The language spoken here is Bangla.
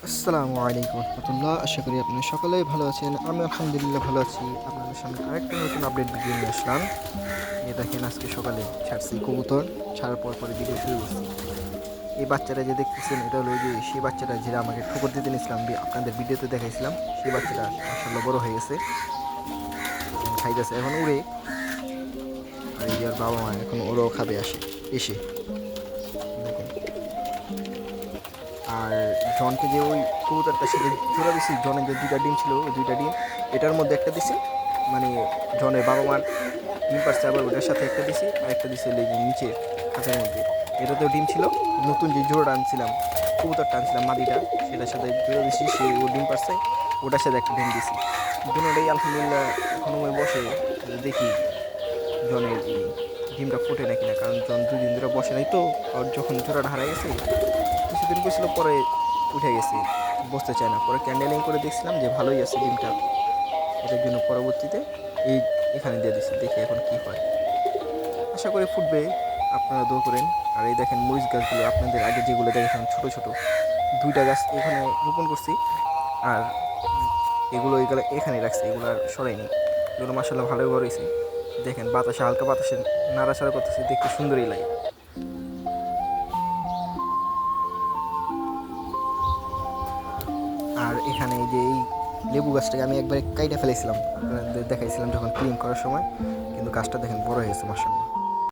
আসসালামু আলাইকুম রহমতুল্লাহ। আশা করি আপনারা সকলেই ভালো আছেন। আমি আলহামদুলিল্লাহ ভালো আছি। আপনাদের সামনে আরেকটা নতুন আপডেট ভিডিও নিয়ে আসলাম। এই দেখেন, আজকে সকালে ছাড়ছি কবুতর। ছাড়ার পর পরে ভিডিও শুরু করছি। এই বাচ্চাটা যে দেখতেছেন, এটা হলো যে সেই বাচ্চাটা যেটা আমাকে ঠোকর দিতে নিয়েছিলাম, আপনাদের ভিডিওতে দেখাইছিলাম। সেই বাচ্চাটা মাশাআল্লাহ বড় হয়ে গেছে, খাইতেছে এখন উড়ে। আর এই যে ওর বাবা মা এখন ওরাও খাবে এসে দেখেন। আর জনকে যে ওই কবুতরটার সাথে জোড়া দিছি, জনের যে দুইটা ডিম ছিল ওই দুইটা ডিম এটার মধ্যে একটা দিছি, মানে জনের বাবা মার ডিম পারছে, আবার ওটার সাথে একটা দিছি আর একটা দিছি নিচে খাঁচার মধ্যে। এটাতেও ডিম ছিল। নতুন যে জোড়াটা আনছিলাম, কবুতরটা আনছিলাম মাদিটা, সেটার সাথে জোড়া দিছি, সে ও ডিম পারছে, ওটার সাথে একটা ডিম দিছি। দুটোটাই আলহামদুলিল্লাহ এখন ওই বসে দেখি জনের এই ডিমটা ফুটে নাকি না, কারণ জন দুদিন ধরে বসে নাই তো। আর যখন জোড়াটা হারাই গেছে কিছুদিন বসছিল, পরে উঠে গেছে, বসতে চায় না। পরে ক্যান্ডেলিং করে দেখছিলাম যে ভালোই আছে ডিমটা, এটার জন্য পরবর্তীতে এই এখানে দিয়ে দিচ্ছি, দেখি এখন কি হয়। আশা করি ফুটবে, আপনারা দোয়া করেন। আর এই দেখেন মরিচ গাছগুলো, আপনাদের আগে যেগুলো দেখেছিলাম ছোটো ছোটো দুইটা গাছ এখানে রোপণ করছি, আর এগুলো এখানে রাখছি, এগুলো আর সরাইনি। এগুলো মাসাল্লাহ ভালোই বড় হয়েছে। দেখেন বাতাসে, হালকা বাতাসে নাড়াচাড়া করতেছে, দেখতে সুন্দরই লাগে। আর এখানে এই যে এই লেবু গাছটাকে আমি একবার কাইটা ফেলেছিলাম, আপনাদের দেখাইছিলাম যখন ক্লিন করার সময়, কিন্তু গাছটা দেখেন বড় হয়ে গেছে মাশাআল্লাহ।